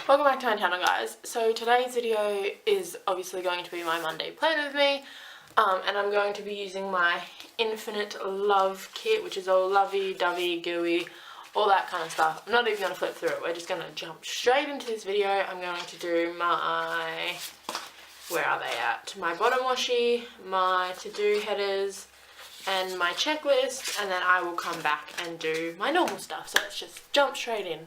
Welcome back to my channel, guys. So today's video is obviously going to be my Monday plan with me, and I'm going to be using my Infinite Love kit, which is all lovey-dovey, gooey, all that kind of stuff. I'm not even going to flip through it, we're just going to jump straight into this video. I'm going to do my, where are they at? My bottom washi, my to-do headers, and my checklist, and then I will come back and do my normal stuff. So let's just jump straight in.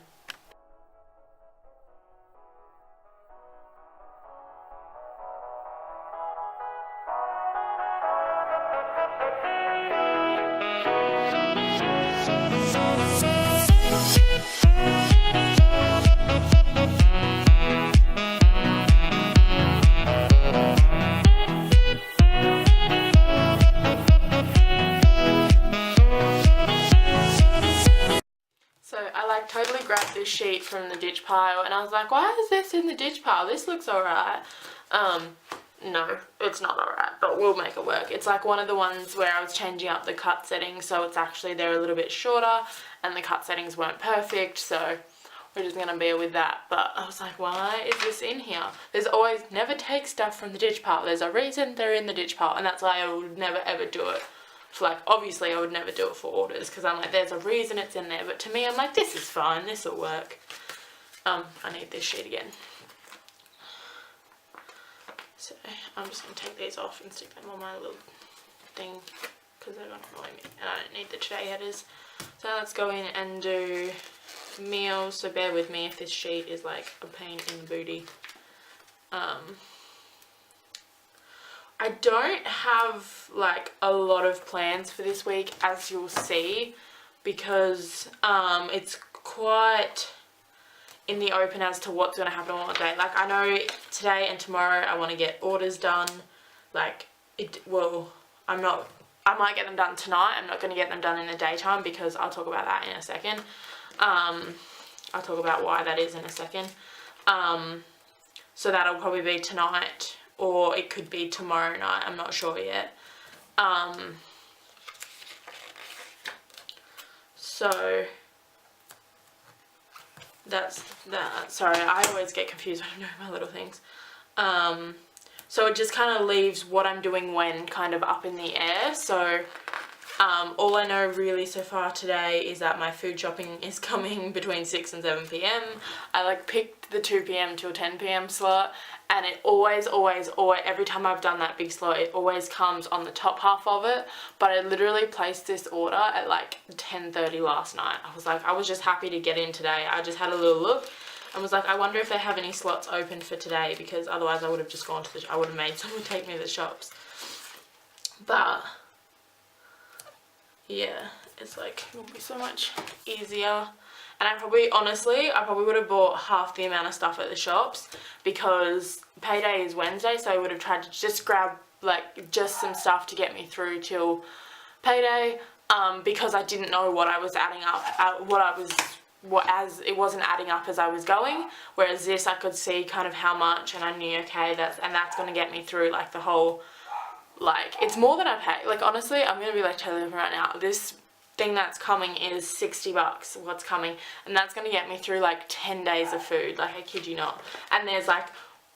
Totally grabbed this sheet from the ditch pile and I was like, why is this in the ditch pile? This looks alright. No, it's not alright, but we'll make it work. It's like one of the ones where I was changing up the cut settings, so it's actually they're a little bit shorter and the cut settings weren't perfect, so we're just gonna bear with that. But I was like, why is this in here? There's always, never take stuff from the ditch pile. There's a reason they're in the ditch pile, and that's why I would never ever do it. Like, obviously I would never do it for orders because I'm like, there's a reason it's in there, but to me I'm like, this is fine, this will work. I need this sheet again, so I'm just going to take these off and stick them on my little thing because they're going to annoy me and I don't need the today headers. So let's go in and do meals, so bear with me if this sheet is like a pain in the booty. I don't have like a lot of plans for this week, as you'll see, because it's quite in the open as to what's going to happen on what day. Like, I know today and tomorrow I want to get orders done. Like, I might get them done tonight. I'm not going to get them done in the daytime because I'll talk about that in a second. I'll talk about why that is in a second. So that'll probably be tonight, or it could be tomorrow night, I'm not sure yet. So that's that. Sorry, I always get confused when I'm doing my little things. So it just kind of leaves what I'm doing when kind of up in the air. So all I know really so far today is that my food shopping is coming between 6 and 7 p.m. I like picked the 2 p.m. till 10 p.m. slot, and it always, every time I've done that big slot, it always comes on the top half of it. But I literally placed this order at like 10:30 last night. I was just happy to get in today. I just had a little look and was like, I wonder if they have any slots open for today, because otherwise I would have just gone to I would have made someone take me to the shops. But yeah, it's like, it would be so much easier. And I probably would have bought half the amount of stuff at the shops, because payday is Wednesday, so I would have tried to just grab like just some stuff to get me through till payday, because I didn't know what I was adding up, as it wasn't adding up as I was going. Whereas this, I could see kind of how much, and I knew, okay, that's going to get me through like the whole, like, it's more than I pay. Like, honestly, I'm going to be like telling you right now, this thing that's coming is $60 what's coming, and that's going to get me through like 10 days of food. Like, I kid you not. And there's like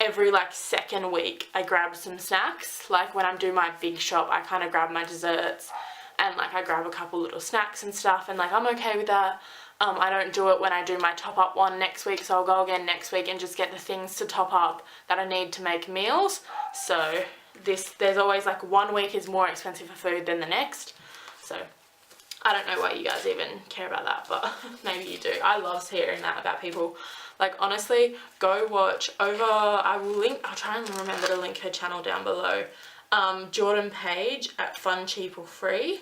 every like second week I grab some snacks. Like, when I'm doing my big shop, I kind of grab my desserts and like I grab a couple little snacks and stuff, and like I'm okay with that. I don't do it when I do my top up one next week, so I'll go again next week and just get the things to top up that I need to make meals. So there's always like 1 week is more expensive for food than the next. So I don't know why you guys even care about that, but maybe you do. I love hearing that about people. Like, honestly, go watch I'll try and remember to link her channel down below. Jordan Page at Fun, Cheap or Free.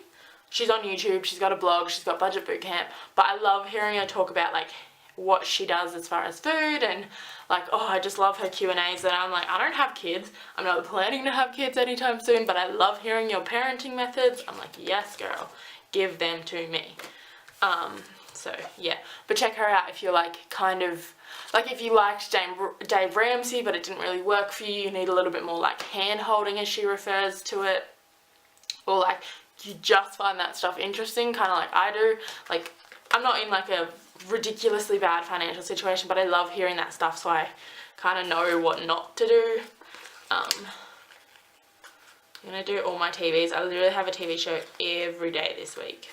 She's on YouTube, she's got a blog, she's got Budget Bootcamp, but I love hearing her talk about like what she does as far as food, and like, oh, I just love her Q&As. And I'm like, I don't have kids, I'm not planning to have kids anytime soon, but I love hearing your parenting methods. I'm like, yes girl, give them to me. So yeah, but check her out if you're like kind of like, if you liked Dave Ramsey but it didn't really work for you, you need a little bit more like hand holding, as she refers to it, or like you just find that stuff interesting, kind of like I do. Like, I'm not in like a ridiculously bad financial situation, but I love hearing that stuff, so I kind of know what not to do. I'm going to do all my TVs. I literally have a TV show every day this week.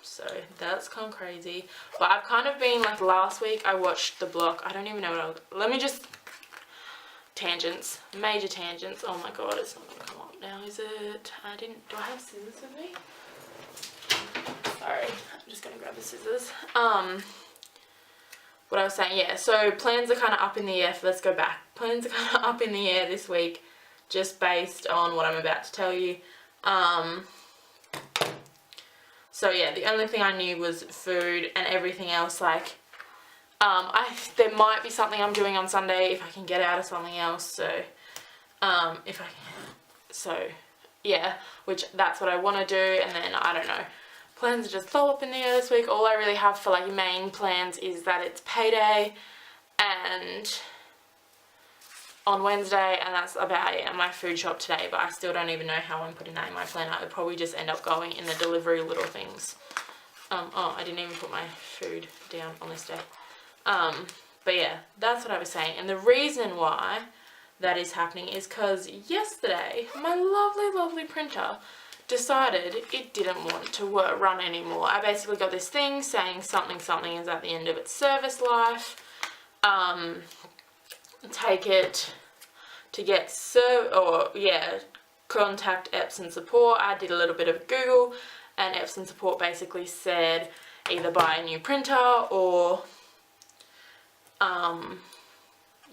So that's kind of crazy. But I've kind of been, like, last week I watched The Block. I don't even know what I was... Let me just... Tangents. Major tangents. Oh my god, it's not going to come up now, is it? Do I have scissors with me? Sorry, I'm just going to grab the scissors. What I was saying, yeah, so plans are kind of up in the air. Let's go back. Plans are kind of up in the air this week, just based on what I'm about to tell you. So yeah, the only thing I knew was food, and everything else, like, there might be something I'm doing on Sunday if I can get out of something else, so, yeah, which that's what I want to do, and then, I don't know, plans are just so up in the air this week. All I really have for, like, main plans is that it's payday, and on Wednesday, and that's about it, and my food shop today, but I still don't even know how I'm putting that in my planner. It would probably just end up going in the delivery little things. Oh, I didn't even put my food down on this day. But yeah, that's what I was saying, and the reason why that is happening is because yesterday, my lovely printer decided it didn't want to run anymore. I basically got this thing saying something is at the end of its service life. Take it to get contact Epson support. I did a little bit of Google, and Epson support basically said either buy a new printer or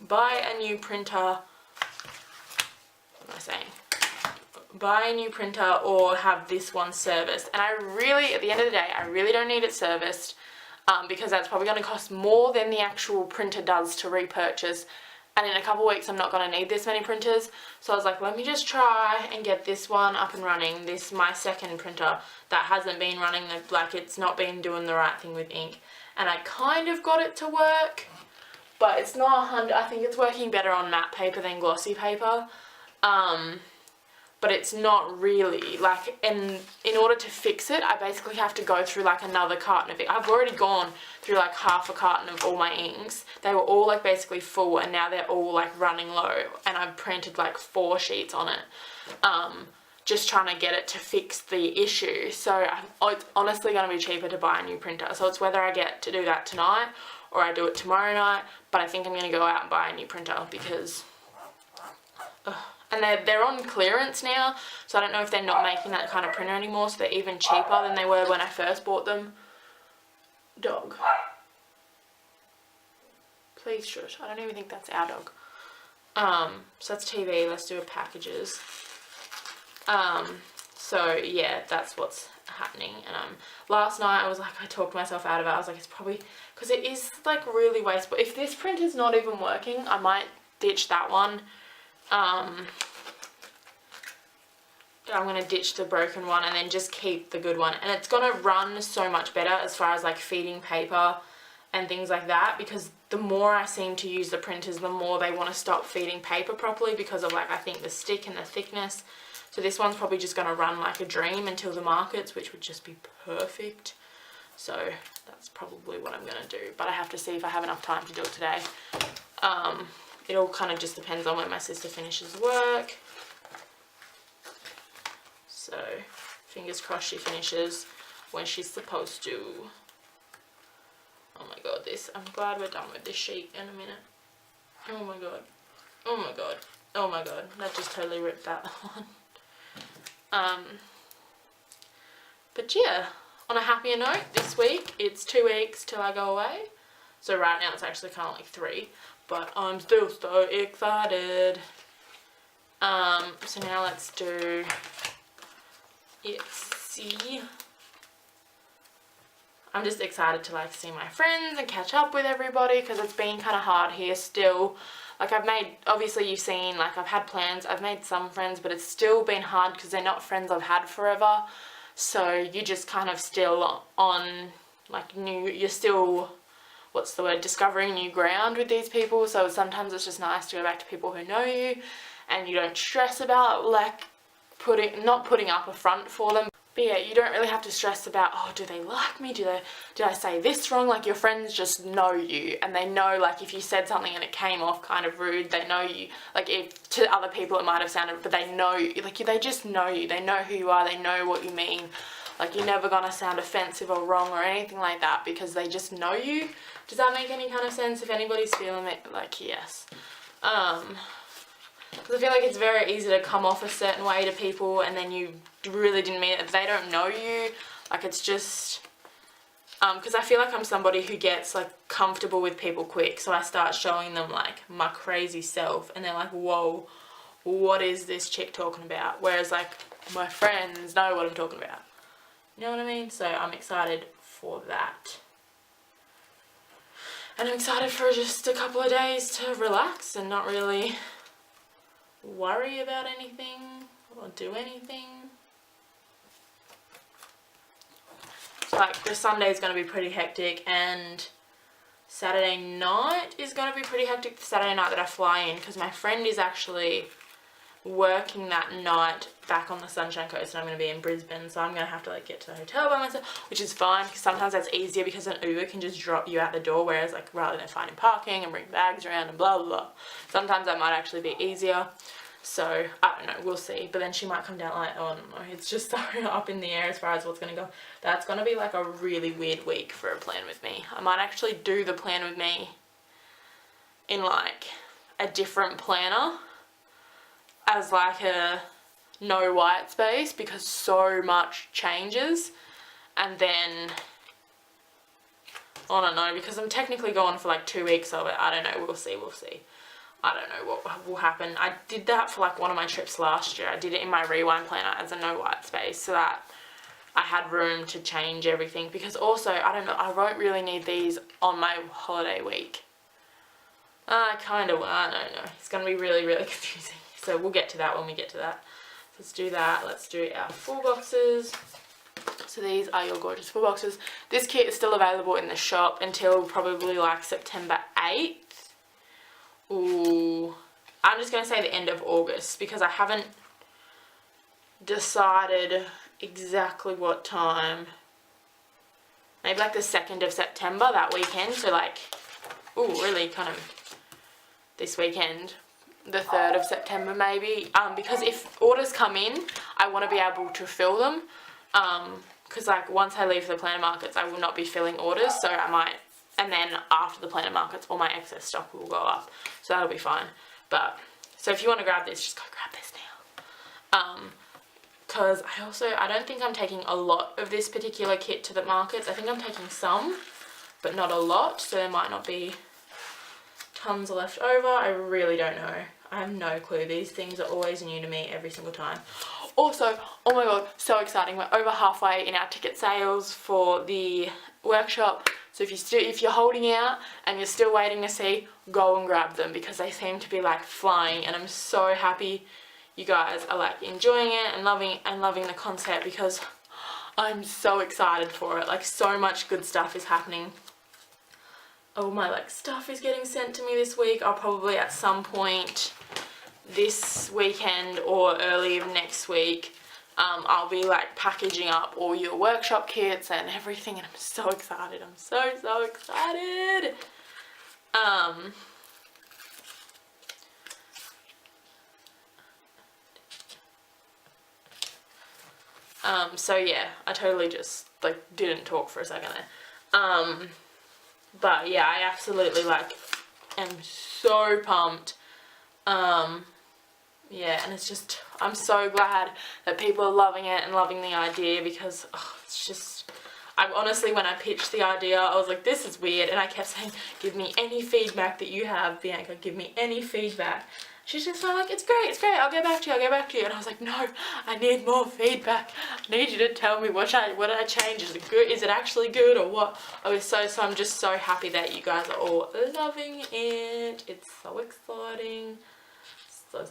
buy a new printer or have this one serviced. And I really, at the end of the day, I really don't need it serviced, because that's probably going to cost more than the actual printer does to repurchase. And in a couple of weeks, I'm not going to need this many printers. So I was like, let me just try and get this one up and running. This, my second printer that hasn't been running, like, it's not been doing the right thing with ink. And I kind of got it to work, but it's not 100. I think it's working better on matte paper than glossy paper. But it's not really, like, in order to fix it, I basically have to go through, like, another carton of ink. I've already gone through, like, half a carton of all my inks. They were all, like, basically full, and now they're all, like, running low, and I've printed, like, 4 sheets on it, just trying to get it to fix the issue. So it's honestly going to be cheaper to buy a new printer. So it's whether I get to do that tonight or I do it tomorrow night, but I think I'm going to go out and buy a new printer because... And they're on clearance now, so I don't know if they're not making that kind of printer anymore, so they're even cheaper than they were when I first bought them. Dog. Please shush. I don't even think that's our dog. So that's TV. Let's do packages. So yeah, that's what's happening. And last night I was like, I talked myself out of it. I was like, it's probably, because it is, like, really wasteful. If this printer's not even working, I might ditch that one. I'm going to ditch the broken one and then just keep the good one. And it's going to run so much better as far as, like, feeding paper and things like that, because the more I seem to use the printers, the more they want to stop feeding paper properly because of, like, I think the stick and the thickness. So this one's probably just going to run like a dream until the markets, which would just be perfect. So that's probably what I'm going to do. But I have to see if I have enough time to do it today. It all kind of just depends on when my sister finishes work. So, fingers crossed she finishes when she's supposed to. Oh my god, I'm glad we're done with this sheet in a minute. Oh my god. Oh my god. Oh my god. That just totally ripped that one. But yeah, on a happier note, this week, it's 2 weeks till I go away. So right now it's actually kind of like 3. But I'm still so excited. So now let's do, see. I'm just excited to, like, see my friends and catch up with everybody because it's been kind of hard here still. Like, I've made, obviously you've seen, like, I've had plans, I've made some friends, but it's still been hard because they're not friends I've had forever. So you just kind of still on, like, you're still, what's the word, discovering new ground with these people. So sometimes it's just nice to go back to people who know you and you don't stress about, like, not putting up a front for them, But yeah, you don't really have to stress about, oh, do they like me? Did I say this wrong? Like, your friends just know you, and they know, like, if you said something and it came off kind of rude, they know you. Like, if to other people it might have sounded, but they know you. Like, they just know you. They know who you are. They know what you mean. Like, you're never gonna sound offensive or wrong or anything like that because they just know you. Does that make any kind of sense? If anybody's feeling it, like, yes. Because I feel like it's very easy to come off a certain way to people and then you really didn't mean it. If they don't know you, like, it's just, because I feel like I'm somebody who gets, like, comfortable with people quick, so I start showing them, like, my crazy self, and they're like, whoa, what is this chick talking about? Whereas, like, my friends know what I'm talking about. You know what I mean? So I'm excited for that. And I'm excited for just a couple of days to relax and not really worry about anything or do anything. So, like, the Sunday is going to be pretty hectic, and Saturday night is going to be pretty hectic. The Saturday night that I fly in, because my friend is actually working that night back on the Sunshine Coast, and I'm going to be in Brisbane, so I'm going to have to, like, get to the hotel by myself, which is fine, because sometimes that's easier because an Uber can just drop you out the door, whereas, like, rather than finding parking and bring bags around and blah blah blah, sometimes that might actually be easier. So, I don't know, we'll see. But then she might come down like, oh no, it's just so up in the air as far as what's going to go. That's going to be like a really weird week for a plan with me. I might actually do the plan with me in like a different planner as like a no white space, because so much changes. And then, I don't know, because I'm technically gone for like 2 weeks of it. I don't know, we'll see. I don't know what will happen. I did that for like one of my trips last year. I did it in my rewind planner as a no white space so that I had room to change everything, because also, I don't know, I won't really need these on my holiday week. I don't know. It's going to be really, really confusing. So we'll get to that when we get to that. Let's do that. Let's do our full boxes. So these are your gorgeous full boxes. This kit is still available in the shop until probably like September 8th. Ooh, I'm just going to say the end of August, because I haven't decided exactly what time. Maybe like the 2nd of September, that weekend. So like, ooh, really kind of this weekend, the 3rd of September maybe. Because if orders come in, I want to be able to fill them. Because like once I leave the planner markets, I will not be filling orders, so I might. And then after the planner markets, all my excess stock will go up. So that'll be fine. But, so if you want to grab this, just go grab this now. Because I don't think I'm taking a lot of this particular kit to the markets. I think I'm taking some, but not a lot. So there might not be tons left over. I really don't know. I have no clue. These things are always new to me every single time. Also, oh my god, so exciting. We're over halfway in our ticket sales for the workshop. So if you're holding out and you're still waiting to see, go and grab them, because they seem to be like flying, and I'm so happy you guys are like enjoying it and loving the concept, because I'm so excited for it. Like, so much good stuff is happening. Oh, my like stuff is getting sent to me this week. I'll probably at some point this weekend or early of next week, I'll be like packaging up all your workshop kits and everything, and I'm so excited. I'm so excited. So yeah, I totally just like didn't talk for a second there. But yeah, I absolutely like am so pumped. Yeah, and it's just, I'm so glad that people are loving it and loving the idea, because it's just, I honestly, when I pitched the idea, I was like, this is weird, and I kept saying, give me any feedback that you have, Bianca, give me any feedback. She's just like, it's great, I'll get back to you, and I was like, no, I need more feedback. I need you to tell me what did I change, is it good, is it actually good, or what? So I'm just so happy that you guys are all loving it. It's so exciting.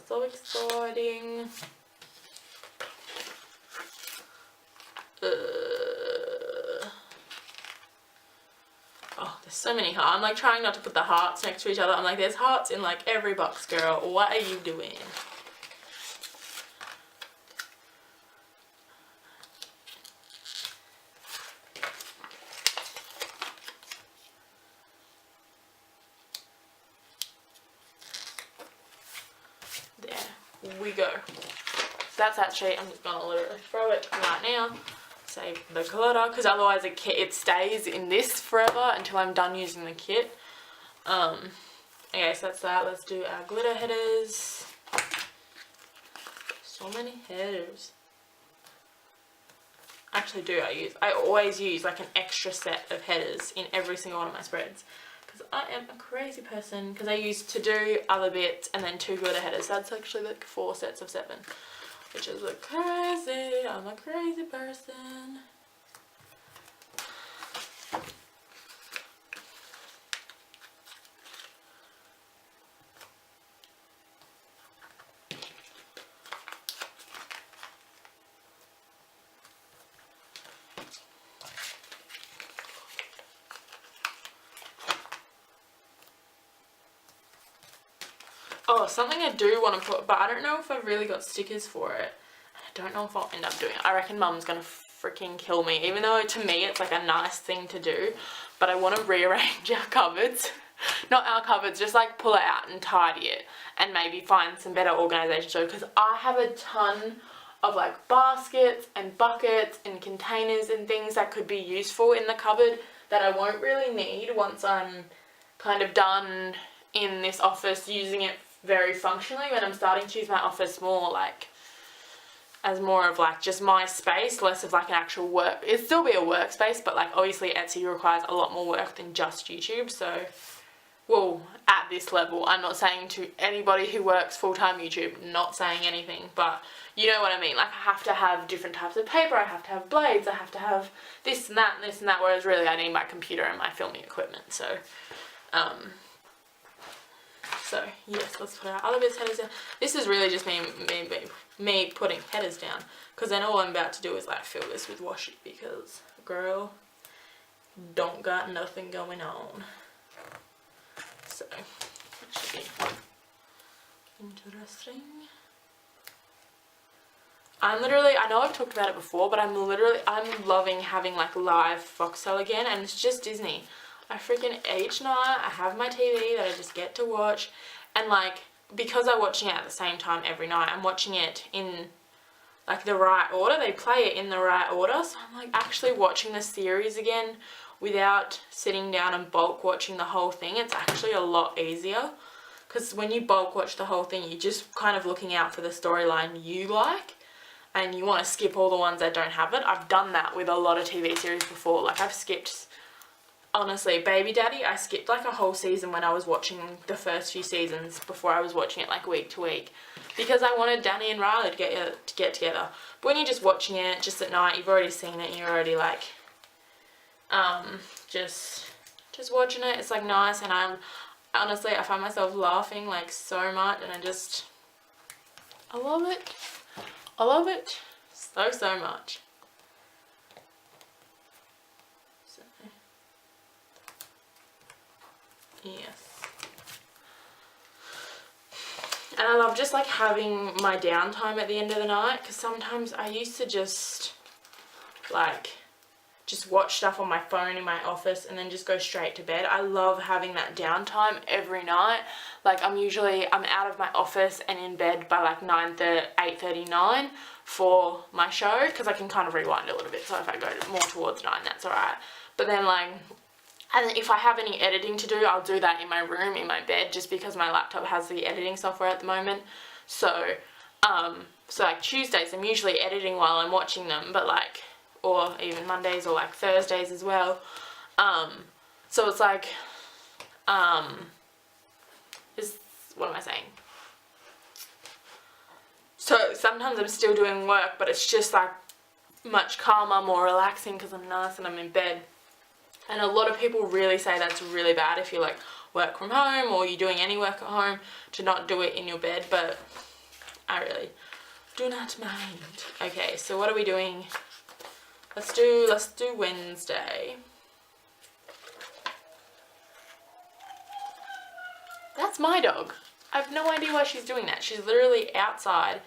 So exciting. Oh, there's so many hearts. I'm like trying not to put the hearts next to each other. I'm like, there's hearts in like every box, girl. What are you doing? we go. So that's that sheet. I'm just gonna literally throw it right now. Save the glitter, because otherwise it stays in this forever until I'm done using the kit. Okay, so that's that. Let's do our glitter headers. So many headers. Actually I always use like an extra set of headers in every single one of my spreads, because I am a crazy person, because I used to do other bits and then 2 glitter headers. That's actually like 4 sets of 7, which is like crazy. I'm a crazy person. Oh, something I do want to put, but I don't know if I've really got stickers for it. I don't know if I'll end up doing it. I reckon Mum's going to freaking kill me, even though to me it's like a nice thing to do. But I want to rearrange our cupboards. Not our cupboards, just like pull it out and tidy it. And maybe find some better organisation. So, because I have a ton of like baskets and buckets and containers and things that could be useful in the cupboard that I won't really need once I'm kind of done in this office using it very functionally, when I'm starting to use my office more like as more of like just my space, less of like an actual work. It'd still be a workspace, but like obviously Etsy requires a lot more work than just YouTube. So, well, at this level, I'm not saying to anybody who works full-time YouTube, not saying anything, but you know what I mean. Like I have to have different types of paper, I have to have blades, I have to have this and that and this and that, whereas really I need my computer and my filming equipment. So, yes, let's put our other bits headers down. This is really just me putting headers down, because then all I'm about to do is like fill this with washi, because girl, don't got nothing going on. So that should be interesting. I know I've talked about it before, but I'm loving having like live Foxtel again, and it's just Disney. I freaking, each night I have my TV that I just get to watch, and like, because I'm watching it at the same time every night, I'm watching it in like the right order. They play it in the right order, so I'm like actually watching the series again without sitting down and bulk watching the whole thing. It's actually a lot easier, because when you bulk watch the whole thing, you're just kind of looking out for the storyline you like, and you want to skip all the ones that don't have it. I've done that with a lot of TV series before. Like I've skipped, honestly, Baby Daddy, I skipped like a whole season when I was watching the first few seasons before I was watching it like week to week, because I wanted Danny and Riley to get together. But when you're just watching it just at night, you've already seen it and you're already like just watching it. It's like nice, and honestly I find myself laughing like so much, and I love it. I love it so much. So, yes. And I love just like having my downtime at the end of the night, because sometimes I used to just watch stuff on my phone in my office and then just go straight to bed. I love having that downtime every night. Like I'm out of my office and in bed by like 8:39 for my show, because I can kind of rewind a little bit, so if I go more towards 9, that's alright. But then and if I have any editing to do, I'll do that in my room, in my bed, just because my laptop has the editing software at the moment. So like Tuesdays, I'm usually editing while I'm watching them, but like, or even Mondays or like Thursdays as well. So it's like, what am I saying? So sometimes I'm still doing work, but it's just like much calmer, more relaxing, because I'm nice and I'm in bed. And a lot of people really say that's really bad if you like work from home or you're doing any work at home, to not do it in your bed, but I really do not mind. Okay, so what are we doing? Let's do Wednesday. That's my dog. I have no idea why she's doing that. She's literally outside,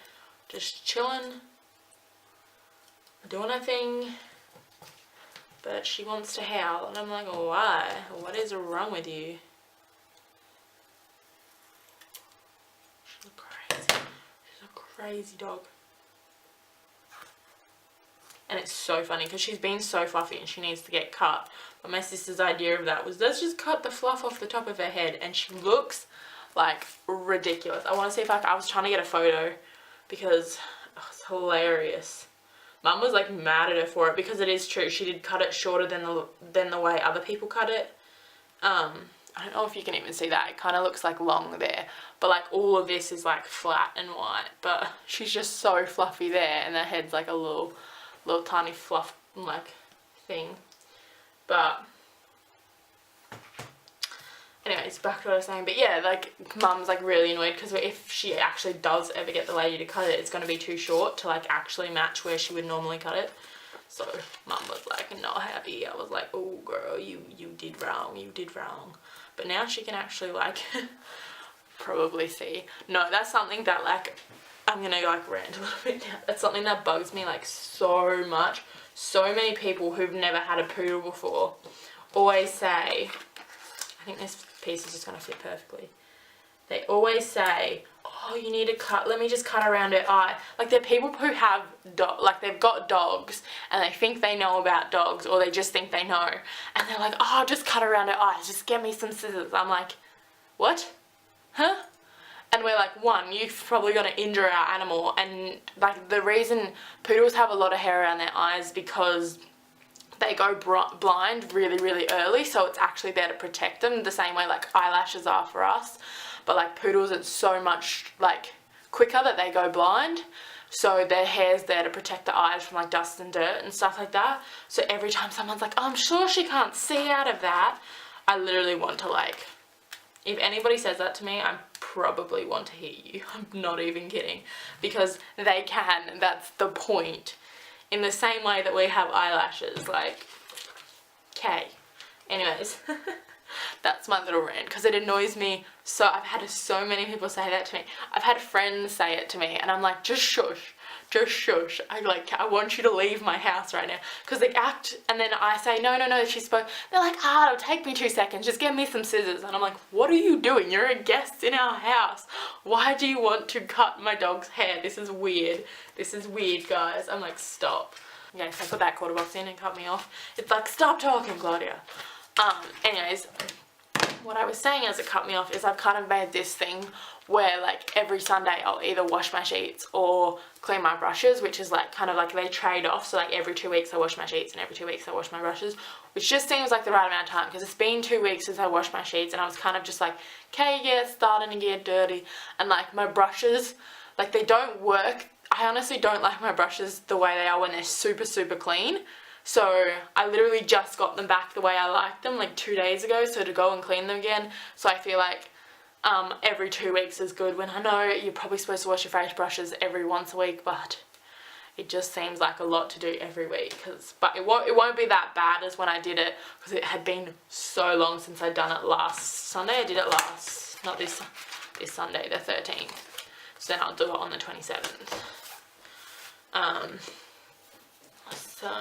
just chilling, doing her thing, but she wants to howl, and I'm like, why? What is wrong with you? She's a crazy dog. And it's so funny because she's been so fluffy and she needs to get cut. But my sister's idea of that was, let's just cut the fluff off the top of her head. And she looks like ridiculous. I want to see if I was trying to get a photo because it's hilarious. Mum was like mad at her for it because it is true. She did cut it shorter than the way other people cut it. I don't know if you can even see that. It kind of looks like long there. But like all of this is like flat and white. But she's just so fluffy there and her head's like a little tiny fluff like thing. But anyways, back to what I was saying. But yeah, like Mum's like really annoyed because if she actually does ever get the lady to cut it, it's going to be too short to like actually match where she would normally cut it. So Mum was like not happy. I was like, oh girl, you did wrong, you did wrong. But now she can actually like probably see. No, that's something that like I'm gonna like rant a little bit now. That's something that bugs me like so much. So many people who've never had a poodle before always say, I think this piece is just gonna fit perfectly. They always say, oh, you need to cut, let me just cut around her eye. Like they're people who have like they've got dogs and they think they know about dogs, or they just think they know, and they're like, oh, I'll just cut around her eyes, just get me some scissors. I'm like, what? Huh? And we're like, one, you've probably got to injure our animal. And like the reason poodles have a lot of hair around their eyes because they go blind really, really early. So it's actually there to protect them the same way like eyelashes are for us. But like poodles, it's so much like quicker that they go blind. So their hair's there to protect the eyes from like dust and dirt and stuff like that. So every time someone's like, oh, I'm sure she can't see out of that, I literally want to like, if anybody says that to me, I probably want to hit you. I'm not even kidding. Because they can, and that's the point. In the same way that we have eyelashes, like, okay. Anyways, that's my little rant, because it annoys me. So I've had so many people say that to me. I've had friends say it to me, and I'm like, just shush. Just shush. I want you to leave my house right now. Because they act, and then I say, no, she's supposed, they're like, it'll take me 2 seconds, just get me some scissors. And I'm like, what are you doing? You're a guest in our house. Why do you want to cut my dog's hair? This is weird. This is weird, guys. I'm like, stop. Okay, so I put that quarter box in and cut me off. It's like, stop talking, Claudia. Anyways, what I was saying as it cut me off is I've kind of made this thing where like every Sunday I'll either wash my sheets or clean my brushes, which is like kind of like they trade off. So like every 2 weeks I wash my sheets and every 2 weeks I wash my brushes, which just seems like the right amount of time because it's been 2 weeks since I washed my sheets and I was kind of just like, okay, yeah, it's starting to get dirty. And like my brushes, like they don't work. I honestly don't like my brushes the way they are when they're super, super clean. So I literally just got them back the way I liked them like 2 days ago, so to go and clean them again. So I feel like every 2 weeks is good, when I know you're probably supposed to wash your face brushes every once a week, but it just seems like a lot to do every week. But it won't be that bad as when I did it, because it had been so long since I'd done it last Sunday. I did it not this Sunday, the 13th. So then I'll do it on the 27th. So,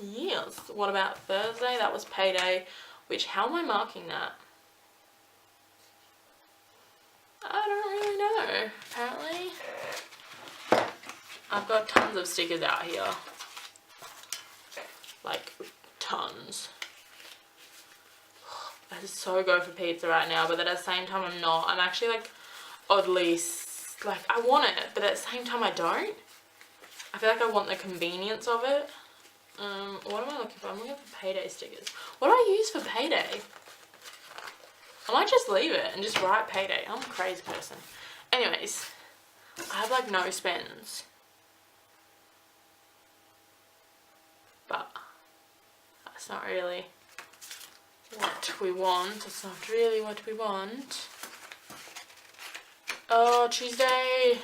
yes. What about Thursday? That was payday, which, how am I marking that? I don't really know. Apparently, I've got tons of stickers out here. Like, tons. I so go for pizza right now, but at the same time I'm not. I'm actually like, oddly, like, I want it, but at the same time I don't. I feel like I want the convenience of it. What am I looking for? I'm looking for payday stickers. What do I use for payday? I might just leave it and just write payday. I'm a crazy person. Anyways, I have like no spends. But that's not really what we want. It's not really what we want. Oh, Tuesday.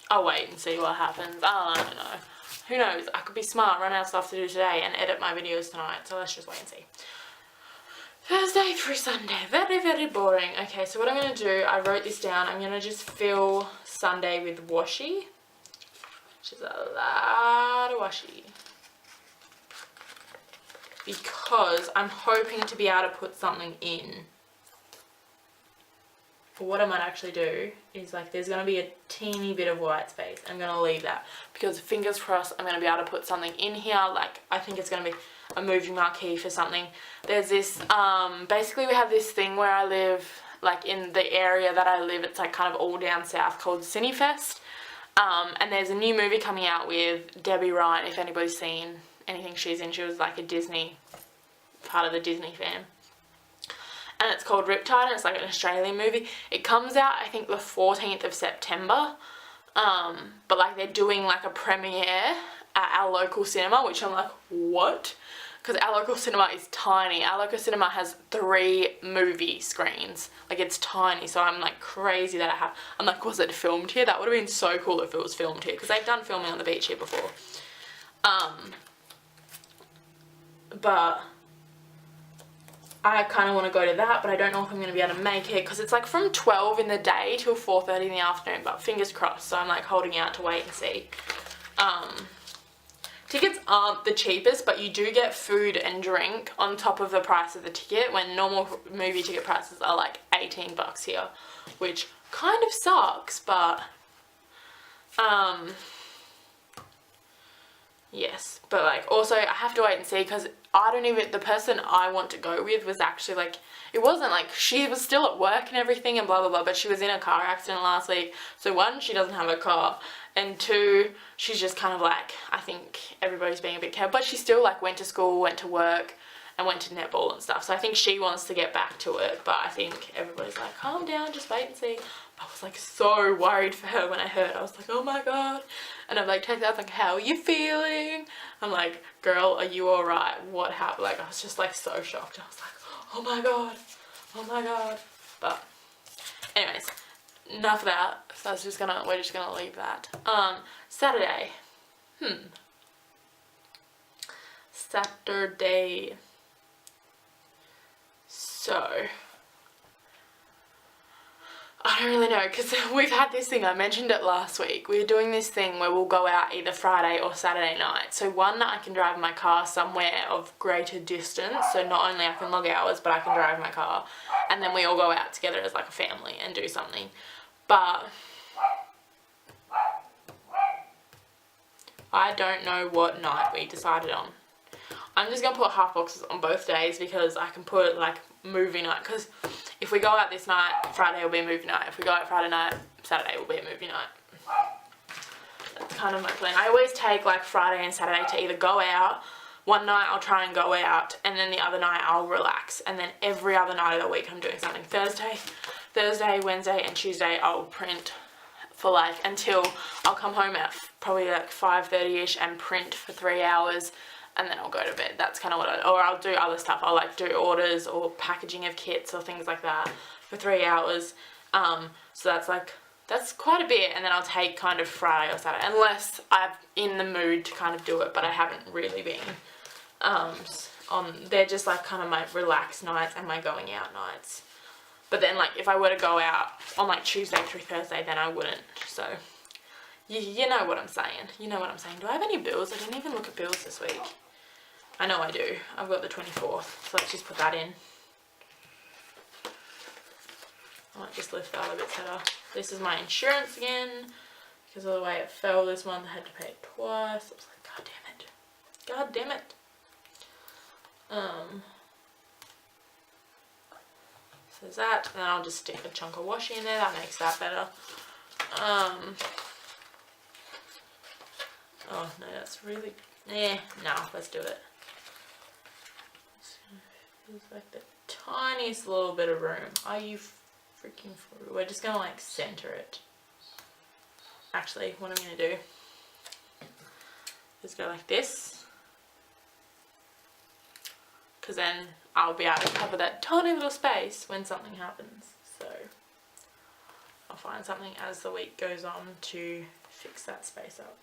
I'll wait and see what happens. I don't know. Who knows? I could be smart, run out of stuff to do today and edit my videos tonight. So let's just wait and see. Thursday through Sunday. Very, very boring. Okay, so what I'm going to do, I wrote this down. I'm going to just fill Sunday with washi, which is a lot of washi. because I'm hoping to be able to put something in. What I might actually do is, like, there's going to be a teeny bit of white space. I'm going to leave that because fingers crossed I'm going to be able to put something in here. Like, I think it's going to be a moving marquee for something. There's this, basically we have this thing where I live, like in the area that I live, it's like kind of all down south, called Cinefest. And there's a new movie coming out with Debbie Ryan, if anybody's seen anything she's in. She was like a Disney, part of the Disney fam. And it's called Riptide, and it's like an Australian movie. It comes out, I think, the 14th of September. But like they're doing like a premiere at our local cinema, which I'm like, what? Because our local cinema is tiny. Our local cinema has 3 movie screens. Like, it's tiny, so I'm like crazy that I'm like, was it filmed here? That would have been so cool if it was filmed here, because they've done filming on the beach here before. But I kind of want to go to that, but I don't know if I'm going to be able to make it, because it's like from 12 in the day till 4:30 in the afternoon, but fingers crossed, so I'm like holding out to wait and see. Tickets aren't the cheapest, but you do get food and drink on top of the price of the ticket, when normal movie ticket prices are like $18 here, which kind of sucks, but yes. But like, also I have to wait and see, because the person I want to go with was actually like, it wasn't like, she was still at work and everything and blah blah blah, but she was in a car accident last week. So 1, she doesn't have a car, and 2, she's just kind of like, I think everybody's being a bit careful, but she still like went to school, went to work, and went to netball and stuff. So I think she wants to get back to it, but I think everybody's like, calm down, just wait and see. I was like so worried for her when I heard. I was like, oh my god. And I'm like, texting her, I was like, how are you feeling? I'm like, girl, are you alright? What happened? Like, I was just like so shocked. I was like, oh my god, oh my god. But anyways, enough of that. So we're just gonna leave that. Saturday. Saturday. So I don't really know, because we've had this thing, I mentioned it last week, we're doing this thing where we'll go out either Friday or Saturday night. So one, I can drive my car somewhere of greater distance, so not only I can log hours, but I can drive my car, and then we all go out together as like a family and do something. But I don't know what night we decided on. I'm just going to put half boxes on both days, because I can put like movie night, because if we go out this night, Friday will be a movie night. If we go out Friday night, Saturday will be a movie night. That's kind of my plan. I always take like Friday and Saturday to either go out. One night I'll try and go out, and then the other night I'll relax. And then every other night of the week I'm doing something. Thursday, Wednesday and Tuesday I'll print for like, until I'll come home at probably like 5:30ish and print for 3 hours. And then I'll go to bed. That's kind of what or I'll do other stuff. I'll like do orders or packaging of kits or things like that for 3 hours. So that's quite a bit. And then I'll take kind of Friday or Saturday, unless I'm in the mood to kind of do it, but I haven't really been. They're just like kind of my relaxed nights and my going out nights. But then like if I were to go out on like Tuesday through Thursday, then I wouldn't. So you know what I'm saying. You know what I'm saying. Do I have any bills? I didn't even look at bills this week. I know I do. I've got the 24th, so let's just put that in. I might just lift the other bits better. This is my insurance again, because of the way it fell this month. I had to pay it twice. I was like, god damn it. God damn it. So there's that, and then I'll just stick a chunk of washi in there. That makes that better. Oh no, that's really, no, let's do it. Feels like the tiniest little bit of room. Are you freaking for real? We're just gonna like center it. Actually, what I'm gonna do is go like this, because then I'll be able to cover that tiny little space when something happens. So I'll find something as the week goes on to fix that space up.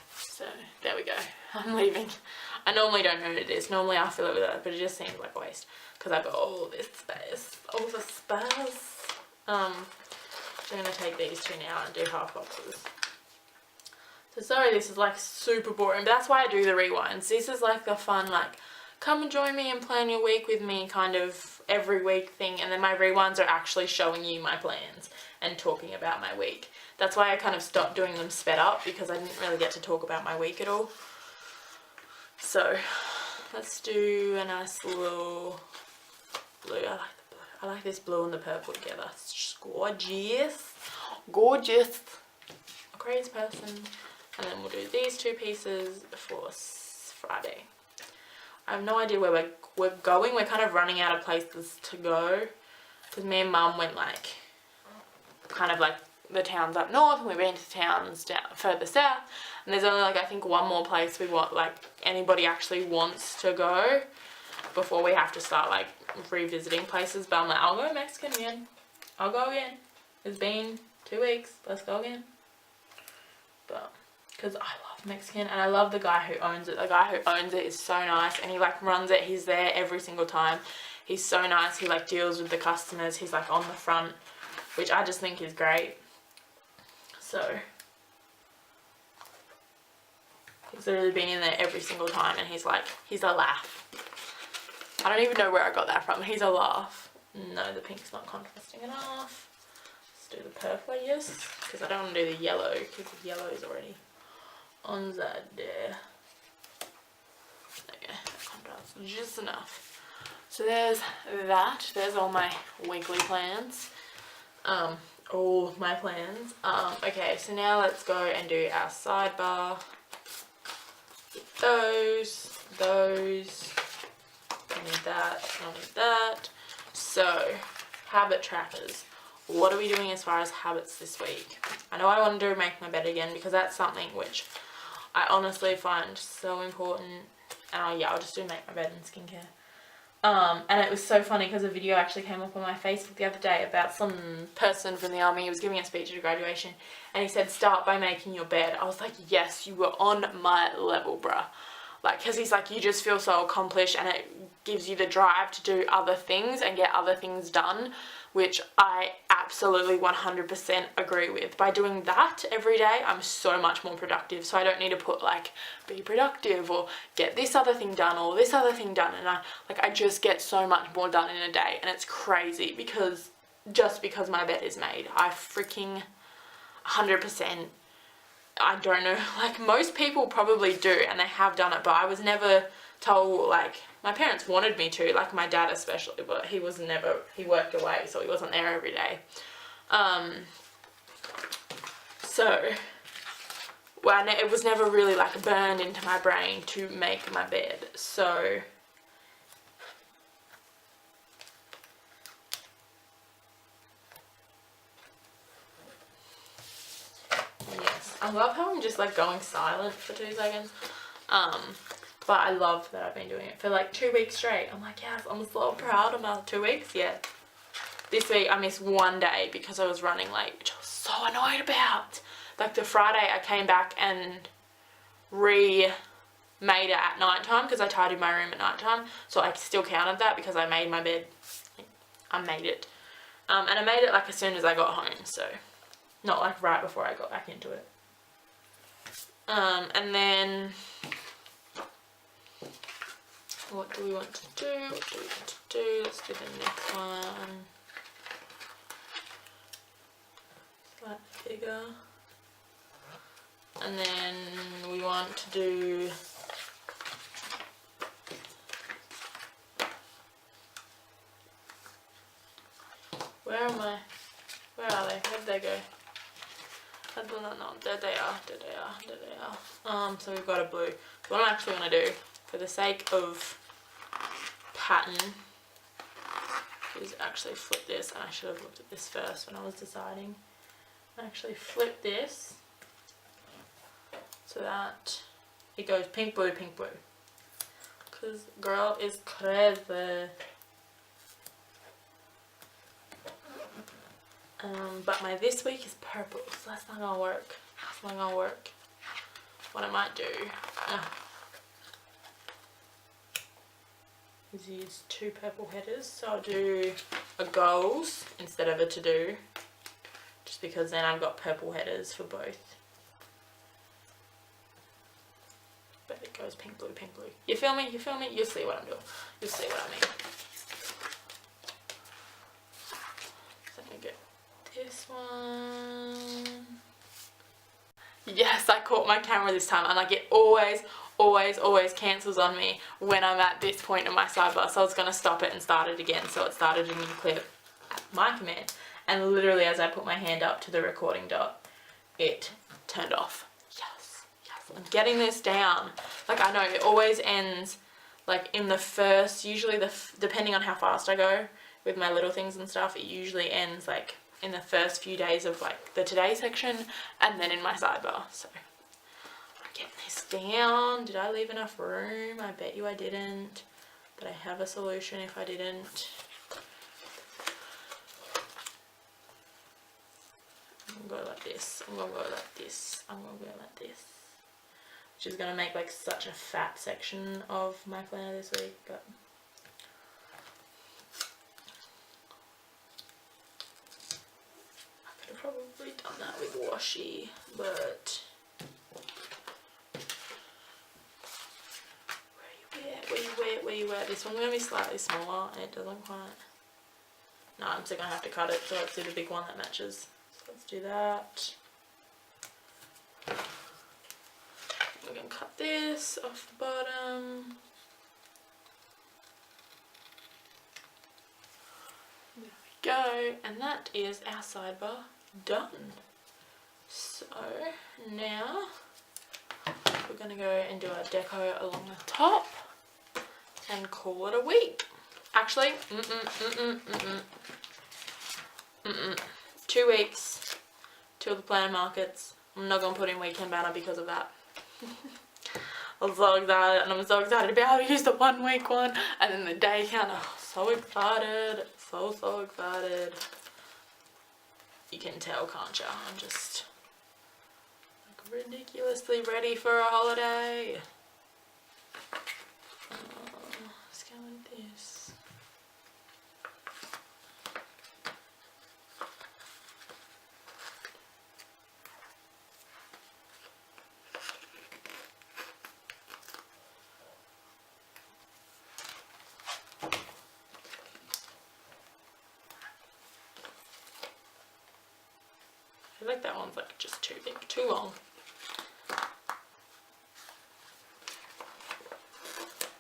So there we go. I'm leaving. I normally don't know what it is. Normally I fill it with that, but it just seems like a waste, because I've got all this space. All the space. So I'm going to take these two now and do half boxes. So So sorry this is like super boring, but that's why I do the rewinds. This is like the fun, like, come and join me and plan your week with me kind of every week thing, and then my rewinds are actually showing you my plans and talking about my week. That's why I kind of stopped doing them sped up, because I didn't really get to talk about my week at all. So let's do a nice little blue. I like the blue. I like this blue and the purple together. It's just gorgeous. Gorgeous. A crazy person. And then we'll do these two pieces for Friday. I have no idea where we're going. We're kind of running out of places to go, because me and Mum went like kind of like the towns up north, and we went to towns down further south, and there's only like I think one more place we want, like anybody actually wants to go before we have to start like revisiting places. But I'm like, I'll go Mexican again. I'll go again. It's been 2 weeks. Let's go again. But because I love Mexican, and I love the guy who owns it. The guy who owns it is so nice, and he like runs it. He's there every single time. He's so nice. He like deals with the customers. He's like on the front, which I just think is great. So he's literally been in there every single time, and he's a laugh. I don't even know where I got that from. He's a laugh. No, the pink's not contrasting enough. Let's do the purple, I guess, because I don't want to do the yellow, because the yellow is already on that there. There you go. That contrasts just enough. So there's that. There's all my weekly plans. All of my plans. Okay, so now let's go and do our sidebar. Those. I need that. I need that. So, habit trackers. What are we doing as far as habits this week? I know I want to do make my bed again, because that's something which I honestly find so important. And I'll just do make my bed and skincare. And it was so funny, because a video actually came up on my Facebook the other day about some person from the army. He was giving a speech at a graduation, and he said, start by making your bed. I was like, yes, you were on my level, bruh. Like, because he's like, you just feel so accomplished, and it gives you the drive to do other things and get other things done, which I absolutely 100% agree with. By doing that every day, I'm so much more productive. So I don't need to put like, be productive or get this other thing done or this other thing done. And I just get so much more done in a day. And it's crazy, because just because my bed is made, I freaking 100%, I don't know, like most people probably do, and they have done it, but I was never told, like, my parents wanted me to, like my dad especially, but he worked away, so he wasn't there every day. Well, it was never really like burned into my brain to make my bed, so yes, I love how I'm just like going silent for 2 seconds. But I love that I've been doing it for like 2 weeks straight. I'm like, yes, I'm so proud of my 2 weeks, yeah. This week I missed 1 day because I was running late, which I was so annoyed about. Like the Friday I came back and made it at night time, because I tidied my room at night time. So I still counted that because I made my bed. I made it. And I made it like as soon as I got home, so not like right before I got back into it. And then what do we want to do? Let's do the next one. Slight figure. And then we want to do where are they? Where'd they go? No, there they are. So we've got a blue. So what I'm actually going to do, for the sake of pattern, is actually flip this, and I should have looked at this first when I was deciding. Actually flip this so that it goes pink, blue, because girl is crazy. But my this week is purple, so that's not gonna work. What I might do is use 2 purple headers. So I'll do a goals instead of a to-do, just because then I've got purple headers for both. goes pink, blue, pink, blue. You feel me? You feel me? You'll see what I'm doing. You'll see what I mean. So I'm gonna get this one. Yes, I caught my camera this time, and like it always cancels on me when I'm at this point in my sidebar. So I was gonna stop it and start it again. So it started a new clip at my command, and literally as I put my hand up to the recording dot, it turned off. Yes, I'm getting this down. Like I know it always ends like in the first, usually depending on how fast I go with my little things and stuff, it usually ends like in the first few days of like the today section and then in my sidebar. So I'm getting this down. Did I leave enough room? I bet you I didn't, but I have a solution if I didn't. I'm gonna go like this, I'm gonna go like this, I'm gonna go like this, which is gonna make like such a fat section of my planner this week, but I could have probably done that with washi, but where you wear, this one's gonna be slightly smaller and it doesn't quite, no, I'm still gonna have to cut it, so let's do the big one that matches. Let's do that. We're going to cut this off the bottom. There we go. And that is our sidebar done. So now we're going to go and do our deco along the top and call it a week. Actually, 2 weeks till the planner markets. I'm not going to put in weekend banner because of that. I'm so excited, and I'm so excited to be able to use the 1 week one, and then the day counter. So excited, so excited. You can tell, can't you? I'm just like ridiculously ready for a holiday. Let's go with this. I feel like that one's like just too big, too long.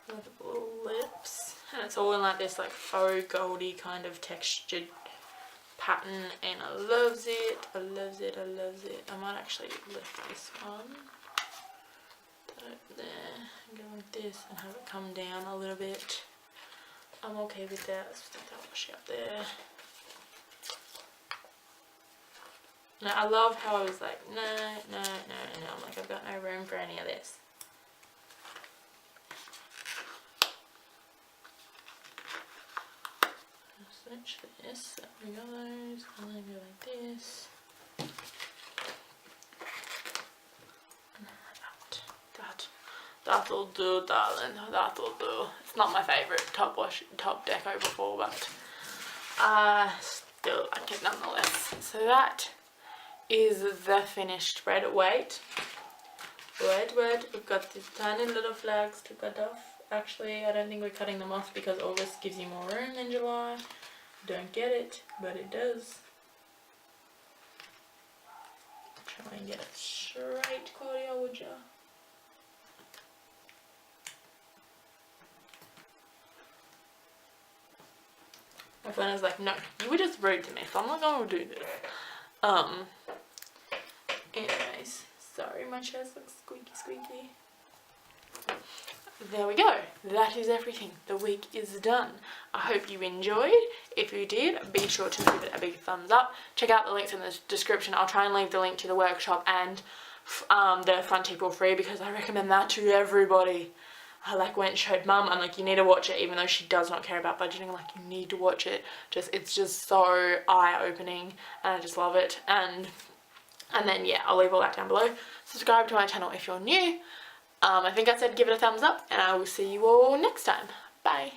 Little lips, and it's all in like this like faux goldy kind of textured pattern, and I loves it. I loves it. I loves it. I might actually lift this one, put it there, and go like this, and have it come down a little bit. I'm okay with that. Let's stick that washi up there. Now, I love how I was like, no. I'm like, I've got no room for any of this. Switch this, there we go, and then go like this. That'll do, darling, that'll do. It's not my favourite top deco before, but still like it nonetheless. So that is the finished spread. Wait, we've got these tiny little flags to cut off. Actually, I don't think we're cutting them off because August gives you more room than July. Don't get it, but it does. Try and get it straight, Claudia, would ya? My friend is like, no, you were just rude to me, so I'm not going to do this. Anyways, sorry, my chest looks squeaky. There we go. That is everything. The week is done. I hope you enjoyed. If you did, be sure to give it a big thumbs up. Check out the links in the description. I'll try and leave the link to the workshop and the front tip all free because I recommend that to everybody. I like went and showed mum. I'm like, you need to watch it, even though she does not care about budgeting. I'm like, you need to watch it. It's just so eye-opening, and I just love it. And then yeah, I'll leave all that down below. Subscribe to my channel if you're new. I think I said give it a thumbs up, and I will see you all next time. Bye.